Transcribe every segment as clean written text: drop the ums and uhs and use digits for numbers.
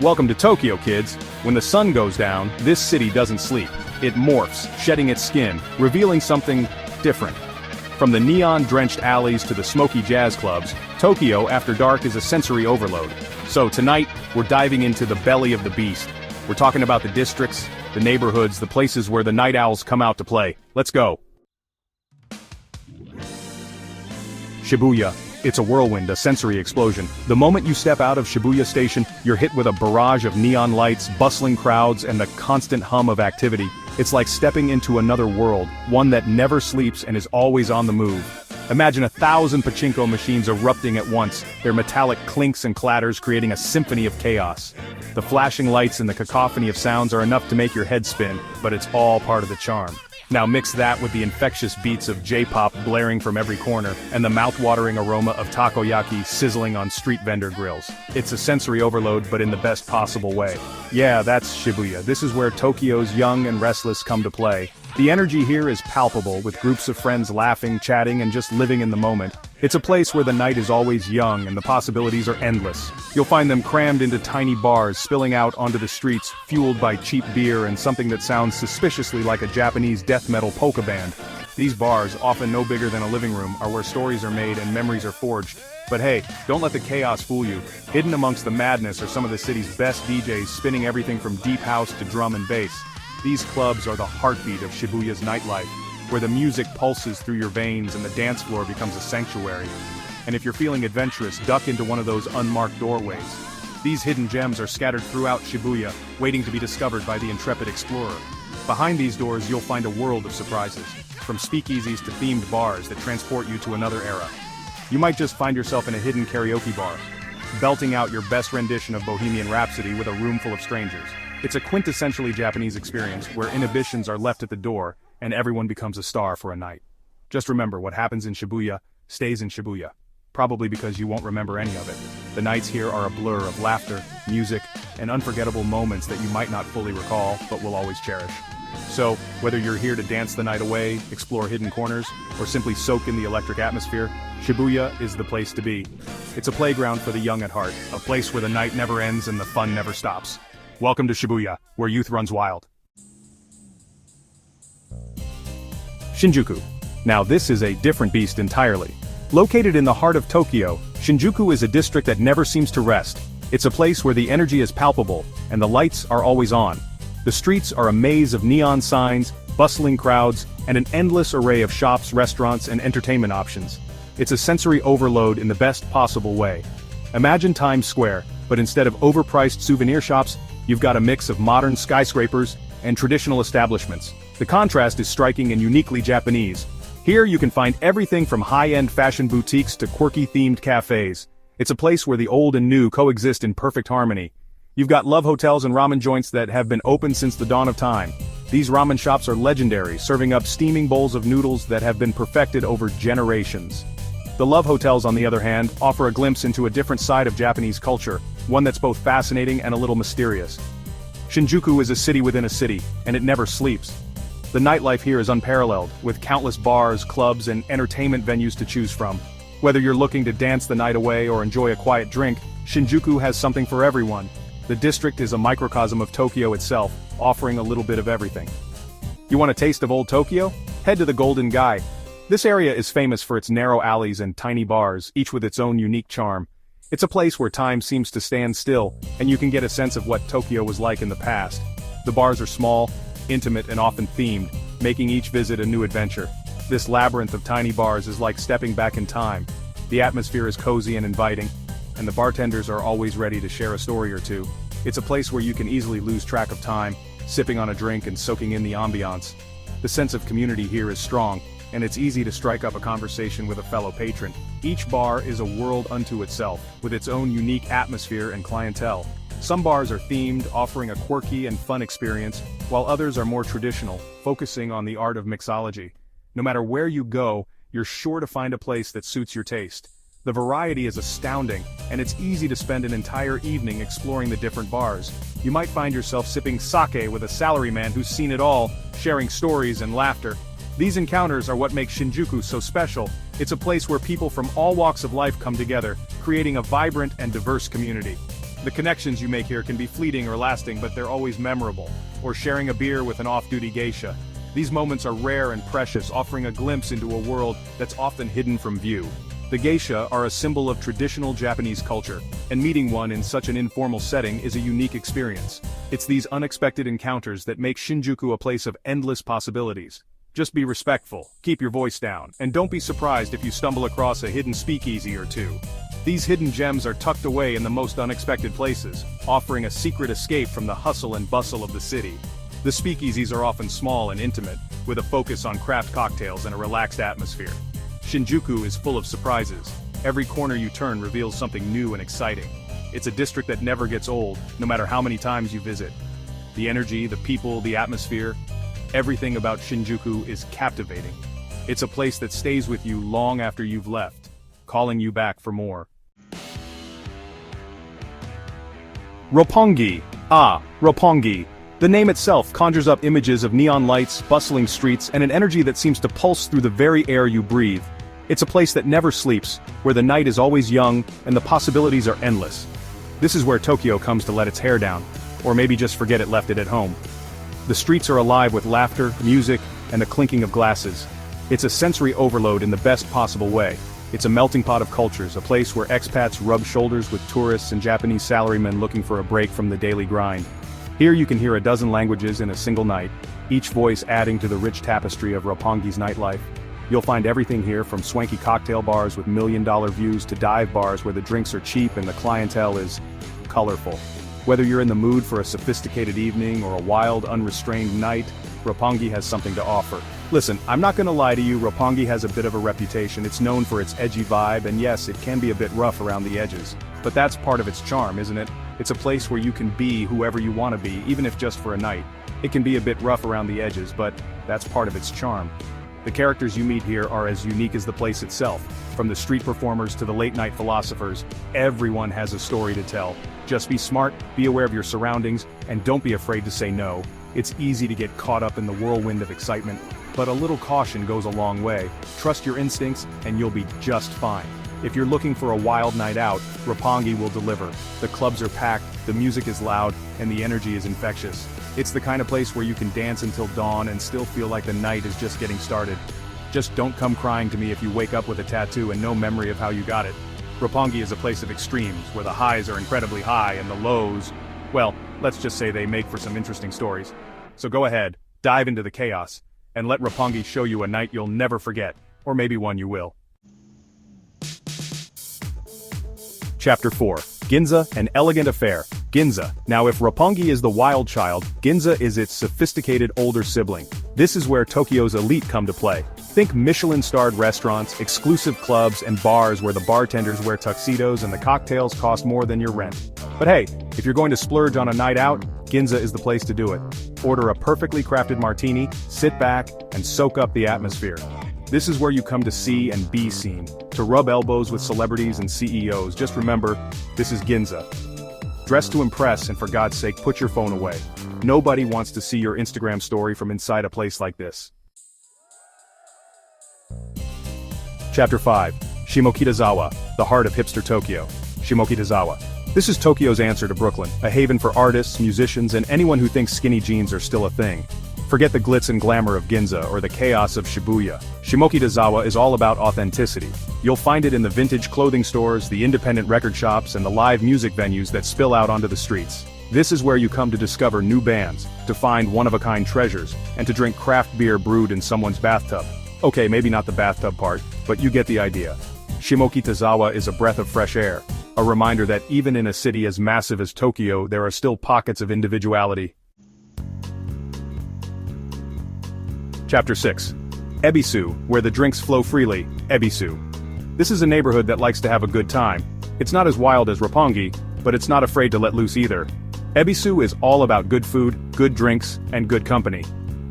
Welcome to Tokyo, kids. When the sun goes down, this city doesn't sleep. It morphs, shedding its skin, revealing something different. From the neon-drenched alleys to the smoky jazz clubs, Tokyo after dark is a sensory overload. So tonight, we're diving into the belly of the beast. We're talking about the districts, the neighborhoods, the places where the night owls come out to play. Let's go. Shibuya. It's a whirlwind, a sensory explosion. The moment you step out of Shibuya Station, you're hit with a barrage of neon lights, bustling crowds, and the constant hum of activity. It's like stepping into another world, one that never sleeps and is always on the move. Imagine 1,000 pachinko machines erupting at once, their metallic clinks and clatters creating a symphony of chaos. The flashing lights and the cacophony of sounds are enough to make your head spin, but it's all part of the charm. Now mix that with the infectious beats of J-pop blaring from every corner, and the mouth-watering aroma of takoyaki sizzling on street vendor grills. It's a sensory overload, but in the best possible way. Yeah, that's Shibuya. This is where Tokyo's young and restless come to play. The energy here is palpable, with groups of friends laughing, chatting, and just living in the moment. It's a place where the night is always young and the possibilities are endless. You'll find them crammed into tiny bars, spilling out onto the streets, fueled by cheap beer and something that sounds suspiciously like a Japanese death metal polka band. These bars, often no bigger than a living room, are where stories are made and memories are forged. But hey, don't let the chaos fool you. Hidden amongst the madness are some of the city's best DJs spinning everything from deep house to drum and bass. These clubs are the heartbeat of Shibuya's nightlife, where the music pulses through your veins and the dance floor becomes a sanctuary. And if you're feeling adventurous, duck into one of those unmarked doorways. These hidden gems are scattered throughout Shibuya, waiting to be discovered by the intrepid explorer. Behind these doors you'll find a world of surprises, from speakeasies to themed bars that transport you to another era. You might just find yourself in a hidden karaoke bar, belting out your best rendition of Bohemian Rhapsody with a room full of strangers. It's a quintessentially Japanese experience where inhibitions are left at the door and everyone becomes a star for a night. Just remember, what happens in Shibuya stays in Shibuya. Probably because you won't remember any of it. The nights here are a blur of laughter, music, and unforgettable moments that you might not fully recall, but will always cherish. So, whether you're here to dance the night away, explore hidden corners, or simply soak in the electric atmosphere, Shibuya is the place to be. It's a playground for the young at heart, a place where the night never ends and the fun never stops. Welcome to Shibuya, where youth runs wild. Shinjuku. Now this is a different beast entirely. Located in the heart of Tokyo, Shinjuku is a district that never seems to rest. It's a place where the energy is palpable, and the lights are always on. The streets are a maze of neon signs, bustling crowds, and an endless array of shops, restaurants, and entertainment options. It's a sensory overload in the best possible way. Imagine Times Square, but instead of overpriced souvenir shops, you've got a mix of modern skyscrapers and traditional establishments. The contrast is striking and uniquely Japanese. Here you can find everything from high-end fashion boutiques to quirky-themed cafes. It's a place where the old and new coexist in perfect harmony. You've got love hotels and ramen joints that have been open since the dawn of time. These ramen shops are legendary, serving up steaming bowls of noodles that have been perfected over generations. The love hotels, on the other hand, offer a glimpse into a different side of Japanese culture, one that's both fascinating and a little mysterious. Shinjuku is a city within a city, and it never sleeps. The nightlife here is unparalleled, with countless bars, clubs, and entertainment venues to choose from. Whether you're looking to dance the night away or enjoy a quiet drink, Shinjuku has something for everyone. The district is a microcosm of Tokyo itself, offering a little bit of everything. You want a taste of old Tokyo? Head to the Golden Gai. This area is famous for its narrow alleys and tiny bars, each with its own unique charm. It's a place where time seems to stand still, and you can get a sense of what Tokyo was like in the past. The bars are small, intimate, and often themed, making each visit a new adventure. This labyrinth of tiny bars is like stepping back in time. The atmosphere is cozy and inviting, and the bartenders are always ready to share a story or two. It's a place where you can easily lose track of time, sipping on a drink and soaking in the ambiance. The sense of community here is strong, and it's easy to strike up a conversation with a fellow patron. Each bar is a world unto itself, with its own unique atmosphere and clientele. Some bars are themed, offering a quirky and fun experience, while others are more traditional, focusing on the art of mixology. No matter where you go, you're sure to find a place that suits your taste. The variety is astounding, and it's easy to spend an entire evening exploring the different bars. You might find yourself sipping sake with a salaryman who's seen it all, sharing stories and laughter. These encounters are what make Shinjuku so special. It's a place where people from all walks of life come together, creating a vibrant and diverse community. The connections you make here can be fleeting or lasting, but they're always memorable. Or sharing a beer with an off-duty geisha. These moments are rare and precious, offering a glimpse into a world that's often hidden from view. The geisha are a symbol of traditional Japanese culture, and meeting one in such an informal setting is a unique experience. It's these unexpected encounters that make Shinjuku a place of endless possibilities. Just be respectful, keep your voice down, and don't be surprised if you stumble across a hidden speakeasy or two. These hidden gems are tucked away in the most unexpected places, offering a secret escape from the hustle and bustle of the city. The speakeasies are often small and intimate, with a focus on craft cocktails and a relaxed atmosphere. Shinjuku is full of surprises. Every corner you turn reveals something new and exciting. It's a district that never gets old, no matter how many times you visit. The energy, the people, the atmosphere, everything about Shinjuku is captivating. It's a place that stays with you long after you've left, calling you back for more. Roppongi. Roppongi. The name itself conjures up images of neon lights, bustling streets, and an energy that seems to pulse through the very air you breathe. It's a place that never sleeps, where the night is always young, and the possibilities are endless. This is where Tokyo comes to let its hair down, or maybe just forget it left it at home. The streets are alive with laughter, music, and the clinking of glasses. It's a sensory overload in the best possible way. It's a melting pot of cultures, a place where expats rub shoulders with tourists and Japanese salarymen looking for a break from the daily grind. Here you can hear a dozen languages in a single night, each voice adding to the rich tapestry of Roppongi's nightlife. You'll find everything here from swanky cocktail bars with million-dollar views to dive bars where the drinks are cheap and the clientele is colorful. Whether you're in the mood for a sophisticated evening or a wild, unrestrained night, Roppongi has something to offer. Listen, I'm not gonna lie to you, Roppongi has a bit of a reputation. It's known for its edgy vibe, and yes, it can be a bit rough around the edges. But that's part of its charm, isn't it? It's a place where you can be whoever you want to be, even if just for a night. It can be a bit rough around the edges, but that's part of its charm. The characters you meet here are as unique as the place itself. From the street performers to the late-night philosophers, everyone has a story to tell. Just be smart, be aware of your surroundings, and don't be afraid to say no. It's easy to get caught up in the whirlwind of excitement, but a little caution goes a long way. Trust your instincts, and you'll be just fine. If you're looking for a wild night out, Roppongi will deliver. The clubs are packed, the music is loud, and the energy is infectious. It's the kind of place where you can dance until dawn and still feel like the night is just getting started. Just don't come crying to me if you wake up with a tattoo and no memory of how you got it. Roppongi is a place of extremes, where the highs are incredibly high and the lows, well, let's just say they make for some interesting stories. So go ahead, dive into the chaos, and let Roppongi show you a night you'll never forget, or maybe one you will. Chapter 4. Ginza, an elegant affair. Ginza. Now if Roppongi is the wild child, Ginza is its sophisticated older sibling. This is where Tokyo's elite come to play. Think Michelin-starred restaurants, exclusive clubs, and bars where the bartenders wear tuxedos and the cocktails cost more than your rent. But hey, if you're going to splurge on a night out, Ginza is the place to do it. Order a perfectly crafted martini, sit back, and soak up the atmosphere. This is where you come to see and be seen, to rub elbows with celebrities and CEOs. Just remember, this is Ginza. Dress to impress, and for God's sake, put your phone away. Nobody wants to see your Instagram story from inside a place like this. Chapter 5. Shimokitazawa, the heart of hipster Tokyo. Shimokitazawa. This is Tokyo's answer to Brooklyn, a haven for artists, musicians, and anyone who thinks skinny jeans are still a thing. Forget the glitz and glamour of Ginza or the chaos of Shibuya. Shimokitazawa is all about authenticity. You'll find it in the vintage clothing stores, the independent record shops, and the live music venues that spill out onto the streets. This is where you come to discover new bands, to find one-of-a-kind treasures, and to drink craft beer brewed in someone's bathtub. Okay, maybe not the bathtub part, but you get the idea. Shimokitazawa is a breath of fresh air, a reminder that even in a city as massive as Tokyo, there are still pockets of individuality. Chapter 6. Ebisu, where the drinks flow freely. Ebisu. This is a neighborhood that likes to have a good time. It's not as wild as Roppongi, but it's not afraid to let loose either. Ebisu is all about good food, good drinks, and good company.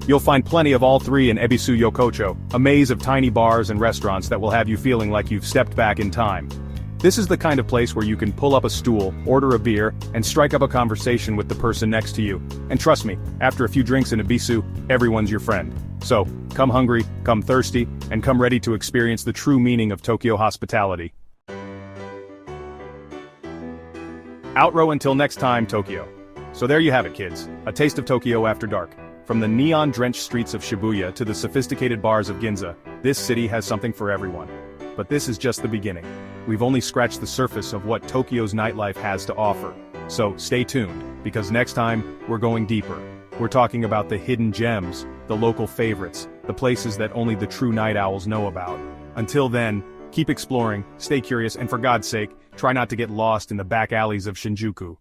You'll find plenty of all three in Ebisu Yokocho, a maze of tiny bars and restaurants that will have you feeling like you've stepped back in time. This is the kind of place where you can pull up a stool, order a beer, and strike up a conversation with the person next to you. And trust me, after a few drinks in Ebisu, everyone's your friend. So, come hungry, come thirsty, and come ready to experience the true meaning of Tokyo hospitality. Outro until next time, Tokyo. So there you have it, kids. A taste of Tokyo after dark. From the neon-drenched streets of Shibuya to the sophisticated bars of Ginza, this city has something for everyone. But this is just the beginning. We've only scratched the surface of what Tokyo's nightlife has to offer. So stay tuned, because next time, we're going deeper. We're talking about the hidden gems, the local favorites, the places that only the true night owls know about. Until then, keep exploring, stay curious, and for God's sake, try not to get lost in the back alleys of Shinjuku.